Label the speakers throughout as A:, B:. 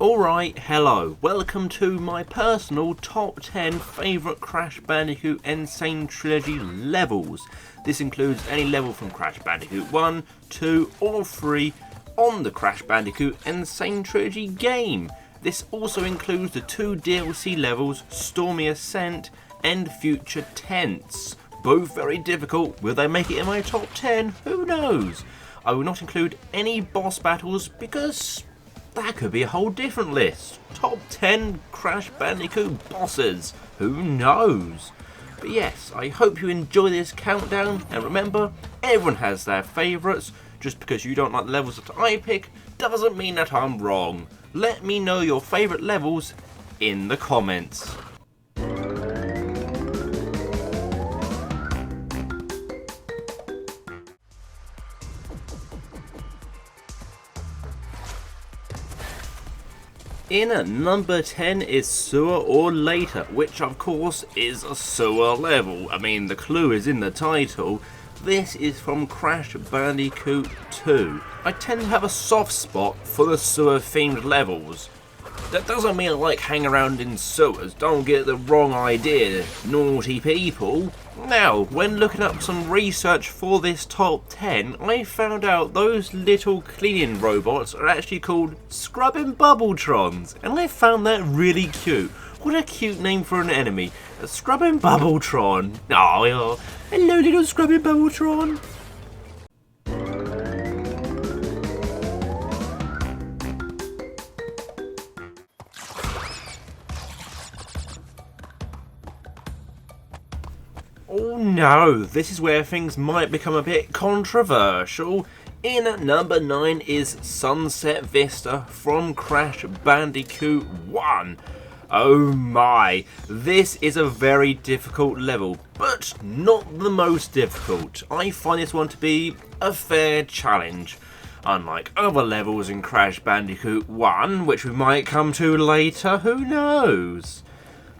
A: Alright, hello, welcome to my personal top 10 favourite Crash Bandicoot and Sane Trilogy levels. This includes any level from Crash Bandicoot 1, 2 or 3 on the Crash Bandicoot and Sane Trilogy game. This also includes the 2 DLC levels, Stormy Ascent and Future Tense. Both very difficult. Will they make it in my top 10? Who knows? I will not include any boss battles because that could be a whole different list. Top 10 Crash Bandicoot bosses. Who knows? But yes, I hope you enjoy this countdown, and remember, everyone has their favourites. Just because you don't like the levels that I pick doesn't mean that I'm wrong. Let me know your favourite levels in the comments. In at number 10 is Sewer or Later, which of course is a sewer level. I mean, the clue is in the title. This is from Crash Bandicoot 2. I tend to have a soft spot for the sewer themed levels. That doesn't mean I like hanging around in sewers, don't get the wrong idea, naughty people. Now, when looking up some research for this top 10, I found out those little cleaning robots are actually called Scrubbing Bubbletrons, and I found that really cute. What a cute name for an enemy, a Scrubbing Bubbletron. Oh, hello little Scrubbing Bubbletron. Oh no, this is where things might become a bit controversial. In at number 9 is Sunset Vista from Crash Bandicoot 1. Oh my, this is a very difficult level, but not the most difficult. I find this one to be a fair challenge. Unlike other levels in Crash Bandicoot 1, which we might come to later, who knows?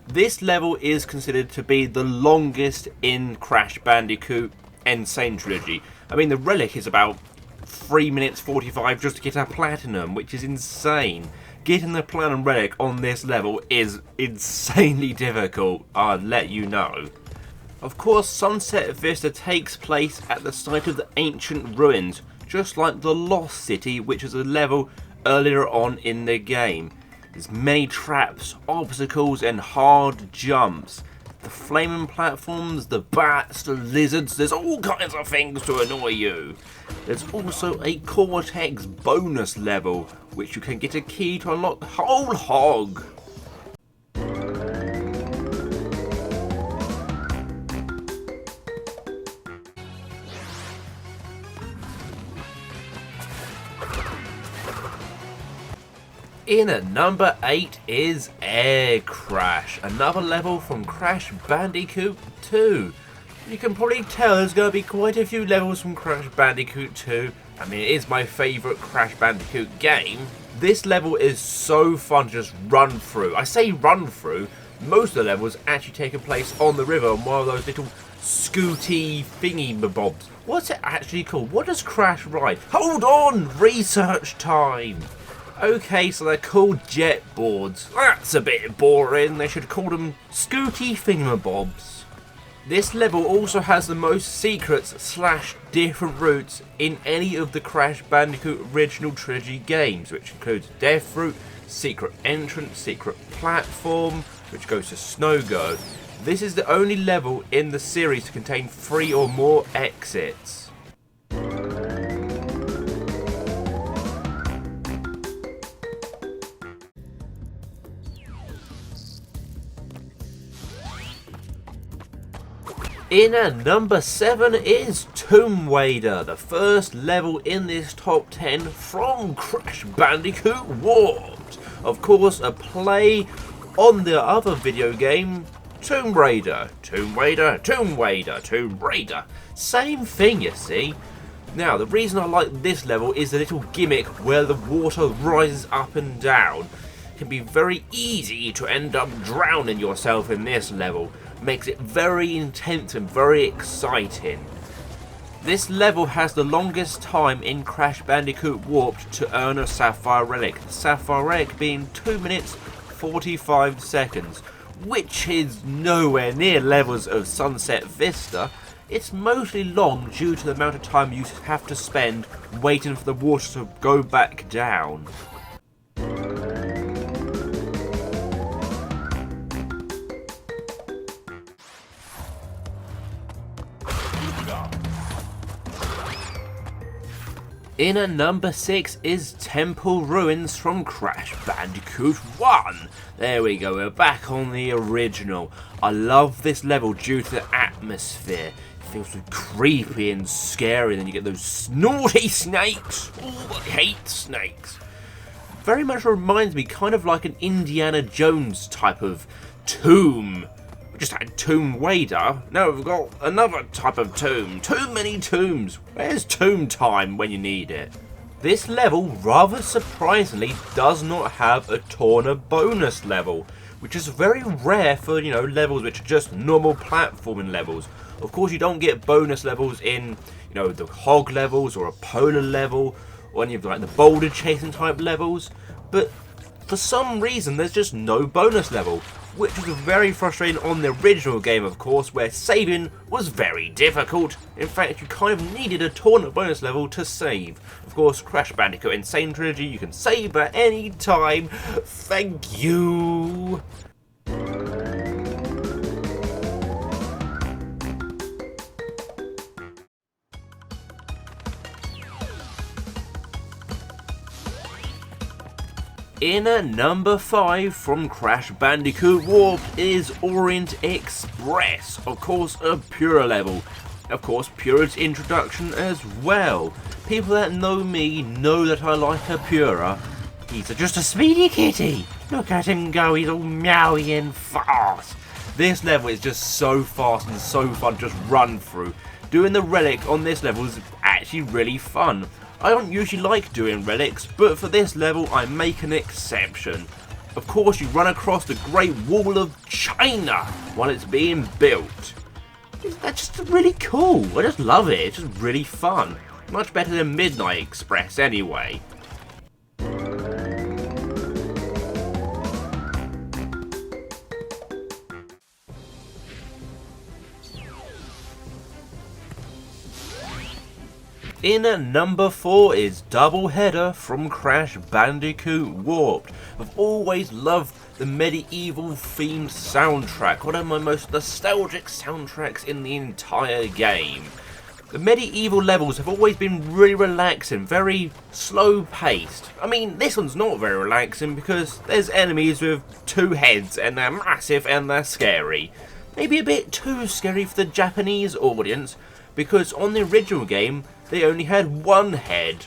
A: This level is considered to be the longest in Crash Bandicoot and Sane Trilogy. I mean, the relic is about 3 minutes 45 just to get a platinum, which is insane. Getting the platinum relic on this level is insanely difficult, I'll let you know. Of course, Sunset Vista takes place at the site of the ancient ruins, just like the Lost City, which is a level earlier on in the game. There's many traps, obstacles and hard jumps. The flaming platforms, the bats, the lizards, there's all kinds of things to annoy you. There's also a Cortex bonus level, which you can get a key to unlock the whole hog. In at number 8 is Air Crash, another level from Crash Bandicoot 2. You can probably tell there's going to be quite a few levels from Crash Bandicoot 2. I mean, it is my favourite Crash Bandicoot game. This level is so fun to just run through. I say run through, most of the levels actually taking place on the river on one of those little scooty thingy bobs. What's it actually called? What does Crash ride? Hold on! Research time! Okay, so they're called jet boards. That's a bit boring. They should call them scooty thingamabobs. This level also has the most secrets / different routes in any of the Crash Bandicoot original trilogy games, which includes Death Route, Secret Entrance, Secret Platform, which goes to Snow Go. This is the only level in the series to contain 3 or more exits. In at number 7 is Tomb Raider, the first level in this top 10 from Crash Bandicoot Warped. Of course, a play on the other video game, Tomb Raider. Tomb Raider, Tomb Raider, Tomb Raider. Same thing, you see. Now, the reason I like this level is the little gimmick where the water rises up and down. It can be very easy to end up drowning yourself in this level. Makes it very intense and very exciting. This level has the longest time in Crash Bandicoot Warped to earn a Sapphire Relic. The Sapphire Relic being 2 minutes 45 seconds, which is nowhere near levels of Sunset Vista. It's mostly long due to the amount of time you have to spend waiting for the water to go back down. In at number 6 is Temple Ruins from Crash Bandicoot 1. There we go, we're back on the original. I love this level due to the atmosphere. It feels so creepy and scary, and then you get those snorty snakes. Oh, I hate snakes. Very much reminds me kind of like an Indiana Jones type of tomb. We just had Tomb Raider. Now we've got another type of tomb. Too many tombs. Where's tomb time when you need it? This level, rather surprisingly, does not have a Torna bonus level, which is very rare for, levels which are just normal platforming levels. Of course, you don't get bonus levels in, the hog levels or a polar level or any of the boulder chasing type levels, but for some reason there's just no bonus level, which was very frustrating on the original game, of course, where saving was very difficult. In fact, you kind of needed a Torna bonus level to save. Of course, Crash Bandicoot and Sane Trilogy, you can save at any time. Thank you. In at number 5 from Crash Bandicoot Warped is Orient Express. Of course, a Pura level. Of course, Pura's introduction as well. People that know me know that I like a Pura. He's just a speedy kitty. Look at him go, he's all meowy and fast. This level is just so fast and so fun to just run through. Doing the relic on this level is actually really fun. I don't usually like doing relics, but for this level I make an exception. Of course, you run across the Great Wall of China while it's being built. That's just really cool. I just love it. It's just really fun. Much better than Midnight Express anyway. In at number 4 is Double Header from Crash Bandicoot Warped. I've always loved the medieval themed soundtrack, one of my most nostalgic soundtracks in the entire game. The medieval levels have always been really relaxing, very slow paced. I mean, this one's not very relaxing because there's enemies with 2 heads and they're massive and they're scary. Maybe a bit too scary for the Japanese audience, because on the original game they only had 1 head.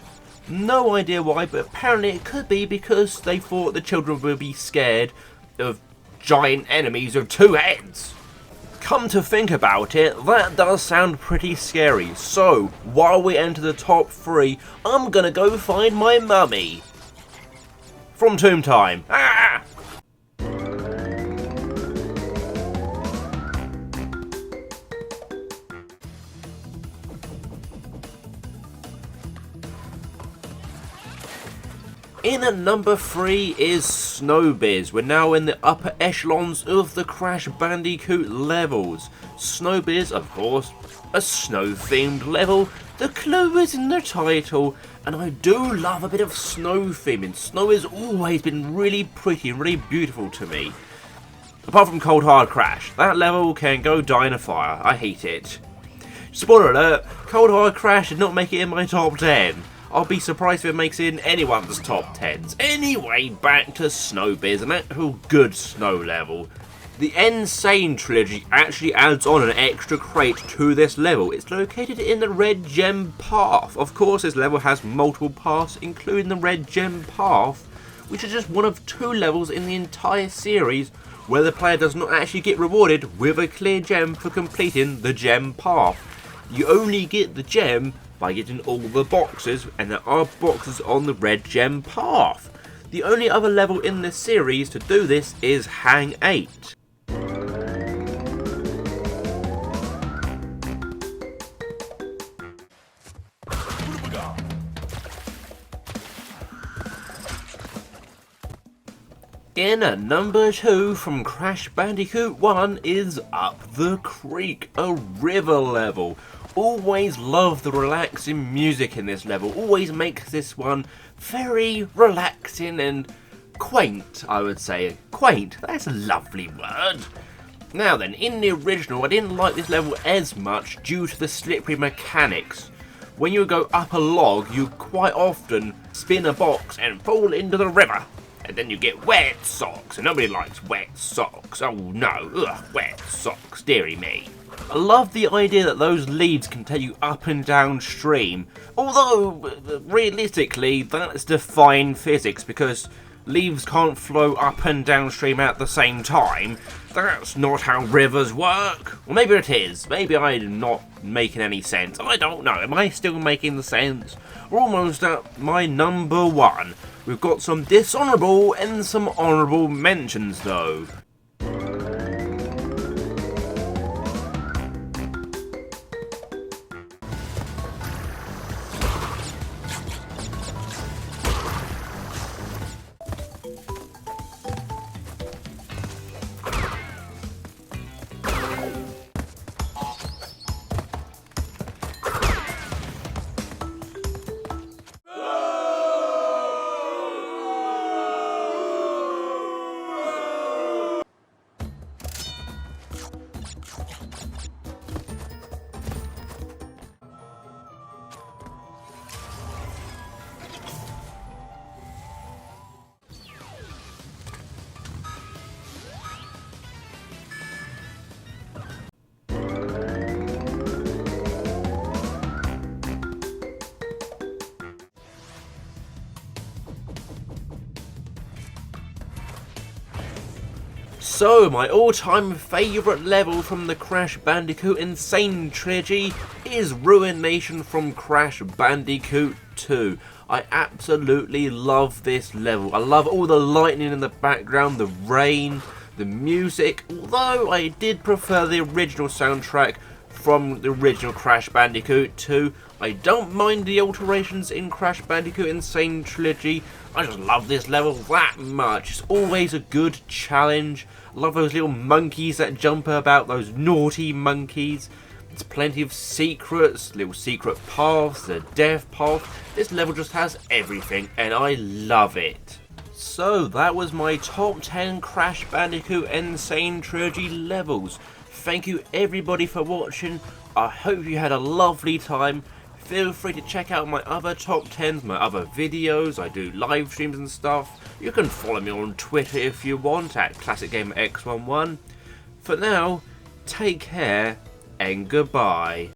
A: No idea why, but apparently it could be because they thought the children would be scared of giant enemies with 2 heads. Come to think about it, that does sound pretty scary. So, while we enter the top 3, I'm gonna go find my mummy. From Tomb Time. Ah! In at number 3 is Snowbiz. We're now in the upper echelons of the Crash Bandicoot levels. Snowbiz, of course, a snow-themed level. The clue is in the title, and I do love a bit of snow theming. Snow has always been really pretty and really beautiful to me. Apart from Cold Hard Crash. That level can go die in a fire. I hate it. Spoiler alert, Cold Hard Crash did not make it in my top 10. I'll be surprised if it makes it in anyone's top 10s. Anyway, back to Snowbiz, an actual good snow level. The Sane Trilogy actually adds on an extra crate to this level. It's located in the Red Gem Path. Of course, this level has multiple paths, including the Red Gem Path, which is just one of 2 levels in the entire series where the player does not actually get rewarded with a clear gem for completing the Gem Path. You only get the gem by getting all the boxes, and there are boxes on the Red Gem Path. The only other level in this series to do this is Hang 8. In at number 2 from Crash Bandicoot 1 is Up the Creek, a river level. Always love the relaxing music in this level, always makes this one very relaxing and quaint, I would say. Quaint, that's a lovely word. Now then, in the original I didn't like this level as much due to the slippery mechanics. When you go up a log, you quite often spin a box and fall into the river. And then you get wet socks, and nobody likes wet socks. Oh no, ugh, wet socks, dearie me. I love the idea that those leads can take you up and down stream, although realistically that's defying physics because leaves can't flow up and downstream at the same time. That's not how rivers work. Or maybe it is. Maybe I'm not making any sense. I don't know. Am I still making the sense? We're almost at my number 1. We've got some dishonourable and some honourable mentions though. So, my all-time favourite level from the Crash Bandicoot Sane Trilogy is Ruination from Crash Bandicoot 2. I absolutely love this level. I love all the lightning in the background, the rain, the music, although I did prefer the original soundtrack from the original Crash Bandicoot 2. I don't mind the alterations in Crash Bandicoot Sane Trilogy. I just love this level that much. It's always a good challenge. I love those little monkeys that jump about, those naughty monkeys. There's plenty of secrets, little secret paths, the death path. This level just has everything and I love it. So that was my top 10 Crash Bandicoot Sane Trilogy levels. Thank you everybody for watching. I hope you had a lovely time. Feel free to check out my other top 10s, my other videos. I do live streams and stuff. You can follow me on Twitter if you want at ClassicGamerX11. For now, take care and goodbye.